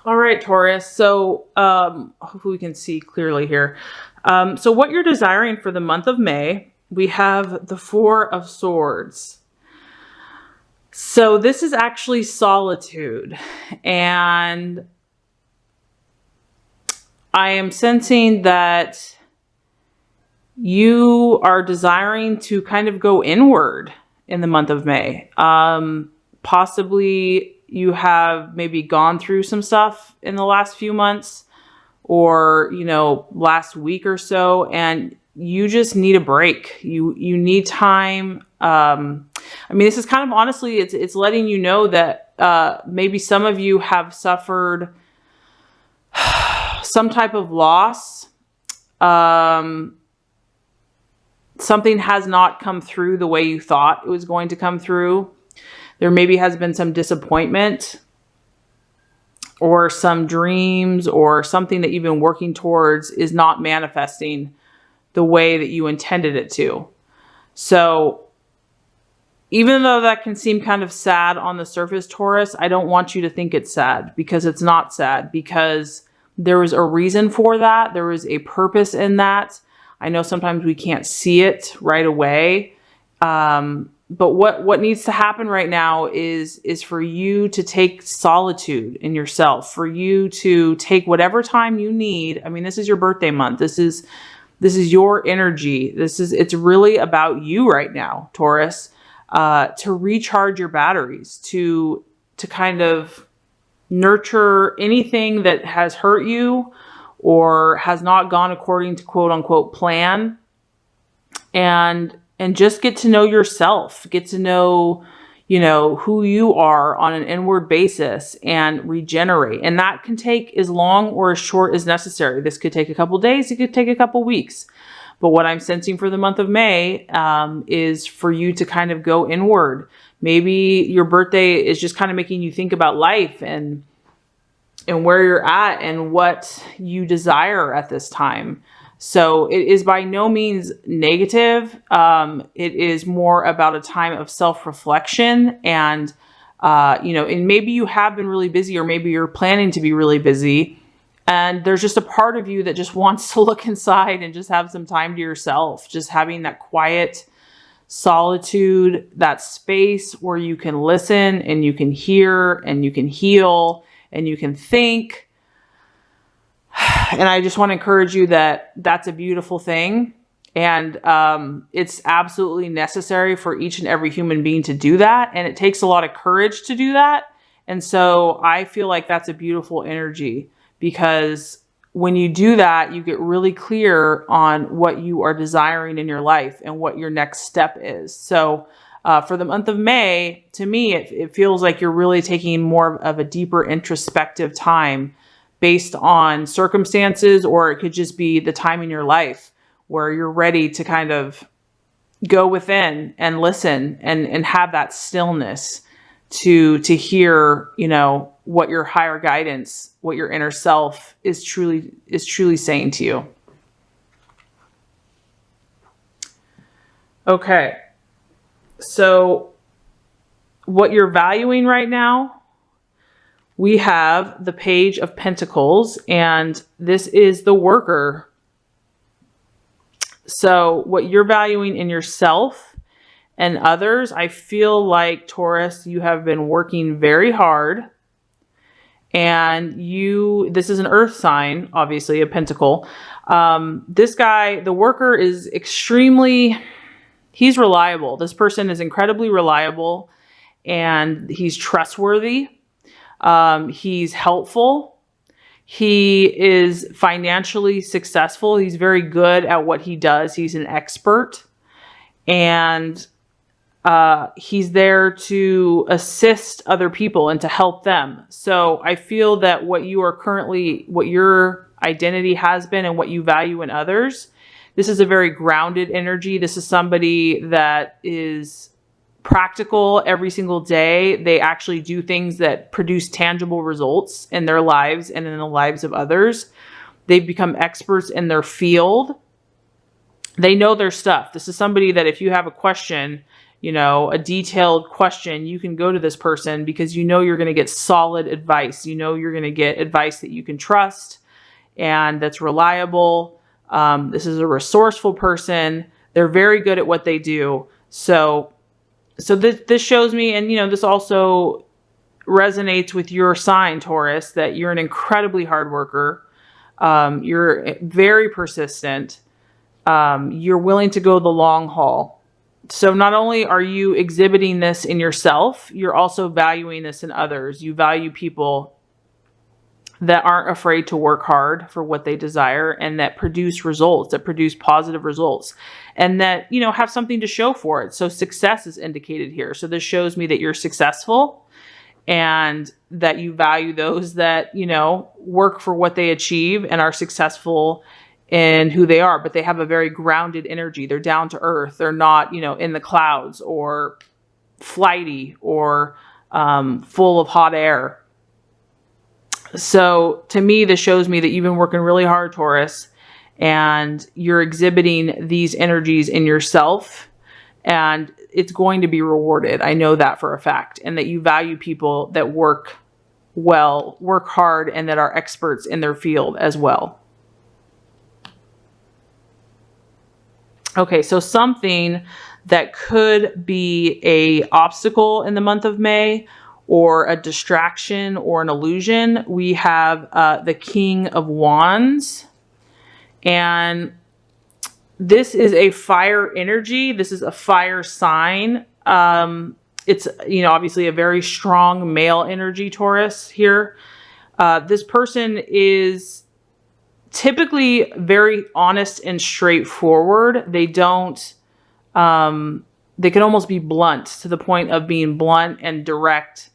All right, Taurus. So hopefully we can see clearly here. So what you're desiring for the month of May, we have the Four of Swords. So this is actually solitude. And I am sensing that you are desiring to kind of go inward in the month of May. Possibly you have maybe gone through some stuff in the last few months or, last week or so, and you just need a break. You need time. This is kind of honestly, it's letting you know that maybe some of you have suffered some type of loss. Something has not come through the way you thought it was going to come through. There maybe has been some disappointment or some dreams or something that you've been working towards is not manifesting the way that you intended it to. So even though that can seem kind of sad on the surface, Taurus, I don't want you to think it's sad, because it's not sad, because there was a reason for that. There was a purpose in that. I know sometimes we can't see it right away. But what needs to happen right now is for you to take solitude in yourself, for you to take whatever time you need. This is your birthday month. This is your energy. It's really about you right now, Taurus, to recharge your batteries, to kind of nurture anything that has hurt you or has not gone according to quote unquote plan, and just get to know yourself, get to know, who you are on an inward basis and regenerate. And that can take as long or as short as necessary. This could take a couple days. It could take a couple weeks. But what I'm sensing for the month of May is for you to kind of go inward. Maybe your birthday is just kind of making you think about life and where you're at and what you desire at this time. So it is by no means negative. It is more about a time of self-reflection and, and maybe you have been really busy, or maybe you're planning to be really busy. And there's just a part of you that just wants to look inside and just have some time to yourself, just having that quiet solitude, that space where you can listen and you can hear and you can heal and you can think. And I just want to encourage you that that's a beautiful thing. And it's absolutely necessary for each and every human being to do that. And it takes a lot of courage to do that. And so I feel like that's a beautiful energy, because when you do that, you get really clear on what you are desiring in your life and what your next step is. So for the month of May, to me, it feels like you're really taking more of a deeper introspective time based on circumstances, or it could just be the time in your life where you're ready to kind of go within and listen and have that stillness to hear, what your higher guidance, what your inner self is truly saying to you. Okay. So what you're valuing right now, we have the Page of Pentacles, and this is the Worker. So what you're valuing in yourself and others, I feel like, Taurus, you have been working very hard, and this is an earth sign, obviously a pentacle. This guy, the Worker, is he's reliable. This person is incredibly reliable, and he's trustworthy. He's helpful. He is financially successful. He's very good at what he does. He's an expert, and he's there to assist other people and to help them. So I feel that what your identity has been and what you value in others, this is a very grounded energy. This is somebody that is practical every single day. They actually do things that produce tangible results in their lives and in the lives of others. They've become experts in their field. They know their stuff. This is somebody that if you have a question, you know, a detailed question, you can go to this person because you know you're going to get solid advice. You know you're going to get advice that you can trust and that's reliable. This is a resourceful person. They're very good at what they do. So this shows me, and you know, this also resonates with your sign, Taurus, that you're an incredibly hard worker. You're very persistent. You're willing to go the long haul. So not only are you exhibiting this in yourself, you're also valuing this in others. You value people that aren't afraid to work hard for what they desire and that produce results, that produce positive results, and that, you know, have something to show for it. So success is indicated here. So this shows me that you're successful and that you value those that, you know, work for what they achieve and are successful in who they are, but they have a very grounded energy. They're down to earth. They're not, you know, in the clouds or flighty or full of hot air. So to me, this shows me that you've been working really hard, Taurus, and you're exhibiting these energies in yourself, and it's going to be rewarded. I know that for a fact, and that you value people that work well, work hard, and that are experts in their field as well. Okay, so something that could be an obstacle in the month of May, or a distraction or an illusion, we have the King of Wands. And this is a fire energy. This is a fire sign. It's, you know, obviously a very strong male energy, Taurus, here. This person is typically very honest and straightforward. They don't, they can almost be blunt, to the point of being blunt and direct.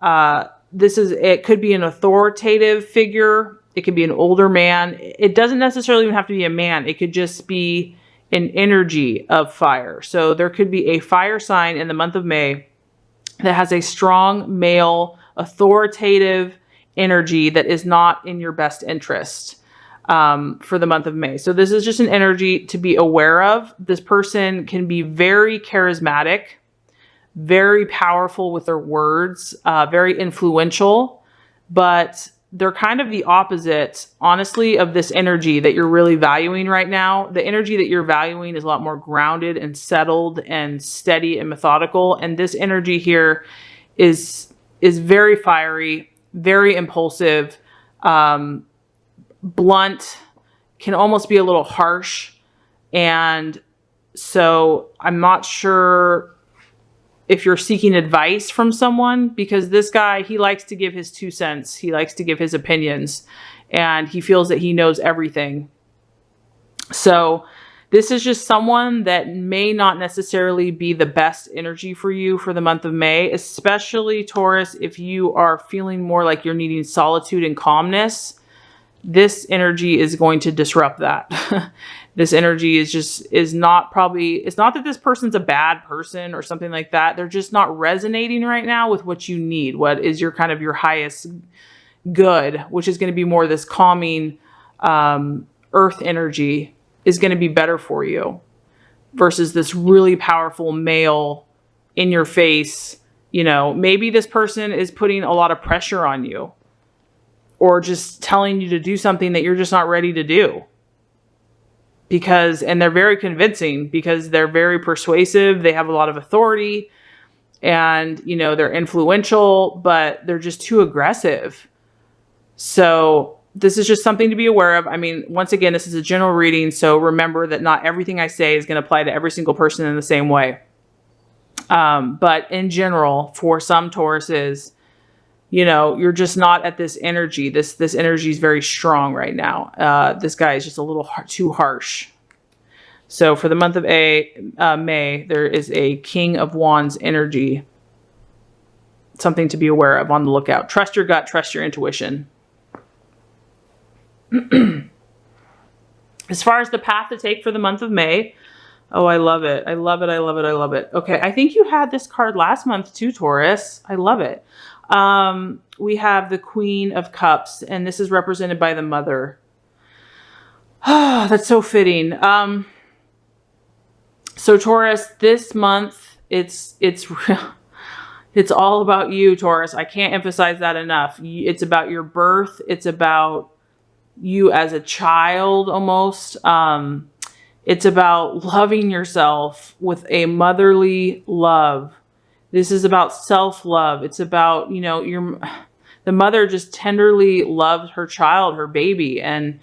It could be an authoritative figure. It could be an older man. It doesn't necessarily even have to be a man. It could just be an energy of fire. So there could be a fire sign in the month of May that has a strong male authoritative energy that is not in your best interest for the month of May. So this is just an energy to be aware of. This person can be very charismatic, very powerful with their words, very influential, but they're kind of the opposite, honestly, of this energy that you're really valuing right now. The energy that you're valuing is a lot more grounded and settled and steady and methodical. And this energy here is very fiery, very impulsive, blunt, can almost be a little harsh. And so I'm not sure if you're seeking advice from someone, because this guy, he likes to give his 2 cents. He likes to give his opinions, and he feels that he knows everything. So this is just someone that may not necessarily be the best energy for you for the month of May, especially Taurus, if you are feeling more like you're needing solitude and calmness. This energy is going to disrupt that. This energy is not probably, it's not that this person's a bad person or something like that. They're just not resonating right now with what you need. What is your kind of your highest good, which is going to be more this calming earth energy is going to be better for you versus this really powerful male in your face. You know, maybe this person is putting a lot of pressure on you, or just telling you to do something that you're just not ready to do. And they're very convincing because they're very persuasive. They have a lot of authority and, you know, they're influential, but they're just too aggressive. So this is just something to be aware of. I mean, once again, this is a general reading. So remember that not everything I say is going to apply to every single person in the same way. But in general, for some Tauruses, you know, you're just not at this energy. This energy is very strong right now. This guy is just a little too harsh. So for the month of May, there is a King of Wands energy. Something to be aware of, on the lookout. Trust your gut, trust your intuition. As far as the path to take for the month of May, oh, I love it. I love it. I love it. I love it. Okay, I think you had this card last month too, Taurus. I love it. We have the Queen of Cups, and this is represented by the Mother. Ah, that's so fitting. So Taurus, this month It's real. It's all about you, Taurus. I can't emphasize that enough. It's about your birth. It's about you as a child almost. It's about loving yourself with a motherly love. This is about self-love. It's about, you know, the mother just tenderly loves her child, her baby, and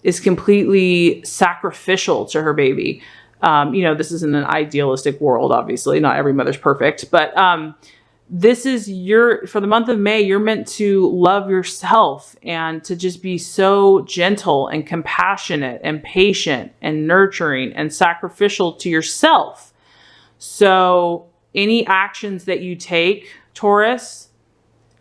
is completely sacrificial to her baby. You know, this isn't an idealistic world, obviously. Not every mother's perfect, but this is for the month of May, you're meant to love yourself and to just be so gentle and compassionate and patient and nurturing and sacrificial to yourself. So any actions that you take, Taurus,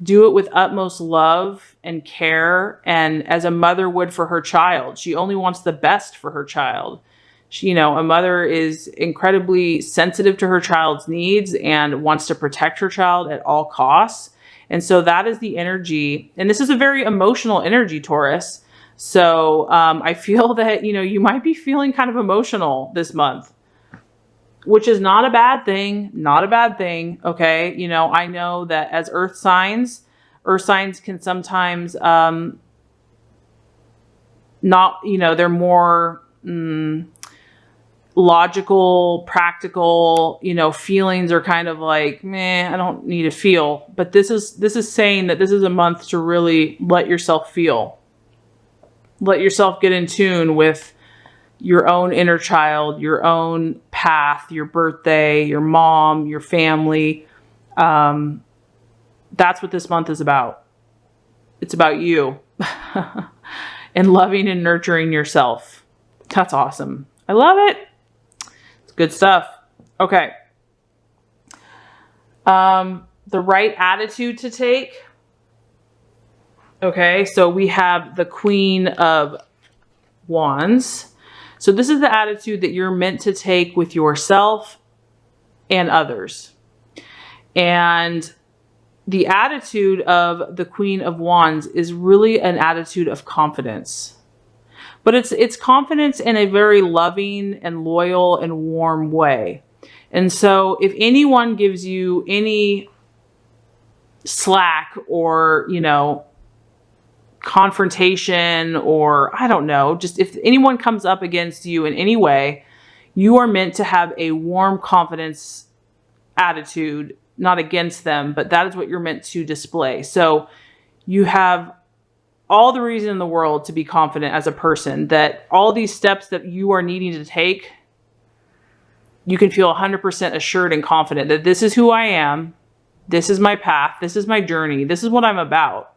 do it with utmost love and care, and as a mother would for her child. She only wants the best for her child. She, you know, a mother is incredibly sensitive to her child's needs and wants to protect her child at all costs. And so that is the energy. And this is a very emotional energy, Taurus. So I feel that, you know, you might be feeling kind of emotional this month, which is not a bad thing. Not a bad thing. Okay. You know, I know that as earth signs can sometimes not, you know, they're more logical, practical, you know, feelings are kind of like, meh, I don't need to feel. But this is saying that this is a month to really let yourself feel. Let yourself get in tune with your own inner child, your own path, your birthday, your mom, your family. That's what this month is about. It's about you and loving and nurturing yourself. That's awesome. I love it. It's good stuff. Okay. The right attitude to take. Okay. So we have the Queen of Wands. So this is the attitude that you're meant to take with yourself and others. And the attitude of the Queen of Wands is really an attitude of confidence. But it's confidence in a very loving and loyal and warm way. And so if anyone gives you any slack or, you know, confrontation, or I don't know, just if anyone comes up against you in any way, you are meant to have a warm confidence attitude, not against them, but that is what you're meant to display. So you have all the reason in the world to be confident as a person, that all these steps that you are needing to take, you can feel 100% assured and confident that this is who I am. This is my path. This is my journey. This is what I'm about.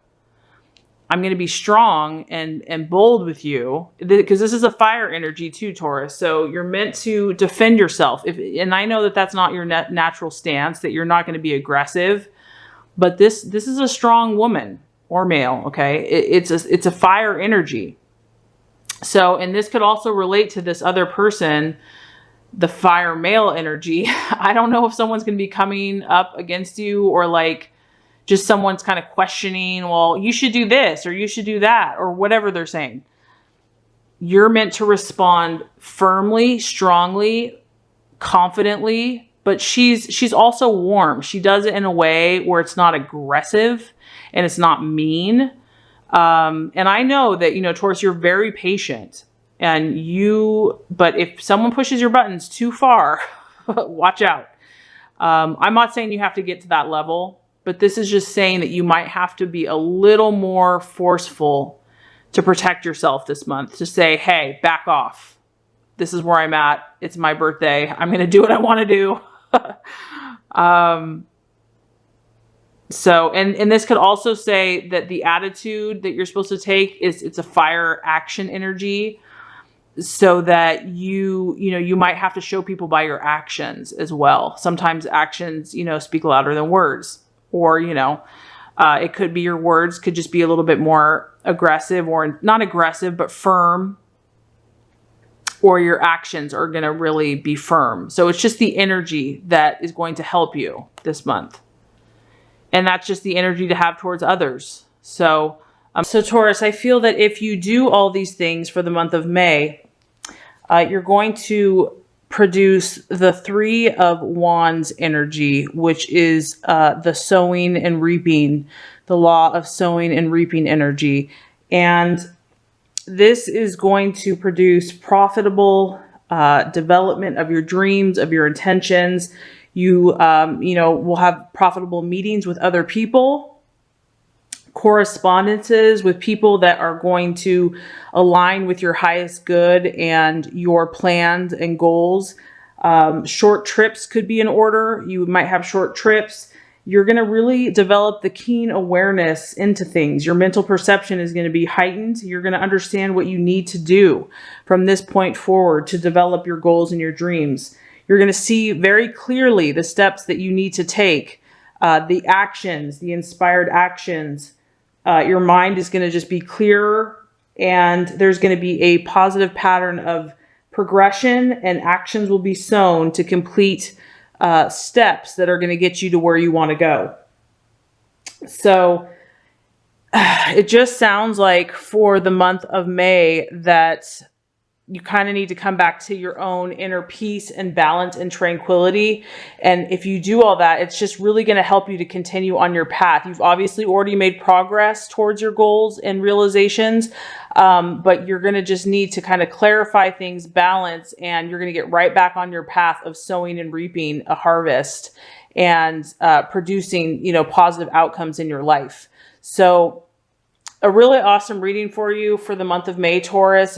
I'm going to be strong and bold with you, because this is a fire energy too, Taurus. So you're meant to defend yourself. And I know that that's not your natural stance, that you're not going to be aggressive, but this is a strong woman or male. Okay. It's a fire energy. So, and this could also relate to this other person, the fire male energy. I don't know if someone's going to be coming up against you, or like, just someone's kind of questioning, well, you should do this or you should do that, or whatever they're saying. You're meant to respond firmly, strongly, confidently, but she's also warm. She does it in a way where it's not aggressive and it's not mean. And I know that, you know, Taurus, you're very patient, but if someone pushes your buttons too far, watch out. I'm not saying you have to get to that level, but this is just saying that you might have to be a little more forceful to protect yourself this month, to say, hey, back off. This is where I'm at. It's my birthday. I'm going to do what I want to do. So, and this could also say that the attitude that you're supposed to take it's a fire action energy, so that you might have to show people by your actions as well. Sometimes actions, speak louder than words. Or, it could be your words could just be a little bit more aggressive, or not aggressive, but firm. Or your actions are going to really be firm. So it's just the energy that is going to help you this month. And that's just the energy to have towards others. So Taurus, I feel that if you do all these things for the month of May, you're going to produce the Three of Wands energy, which is the sowing and reaping, the law of sowing and reaping energy. And this is going to produce profitable development of your dreams, of your intentions. You, will have profitable meetings with other people, correspondences with people that are going to align with your highest good and your plans and goals. Short trips could be in order. You might have short trips. You're going to really develop the keen awareness into things. Your mental perception is going to be heightened. You're going to understand what you need to do from this point forward to develop your goals and your dreams. You're going to see very clearly the steps that you need to take, the actions, the inspired actions. Your mind is going to just be clearer, and there's going to be a positive pattern of progression, and actions will be sown to complete steps that are going to get you to where you want to go. So it just sounds like for the month of May that you kind of need to come back to your own inner peace and balance and tranquility. And if you do all that, it's just really going to help you to continue on your path. You've obviously already made progress towards your goals and realizations, but you're going to just need to kind of clarify things, balance, and you're going to get right back on your path of sowing and reaping a harvest and producing, positive outcomes in your life. So a really awesome reading for you for the month of May, Taurus.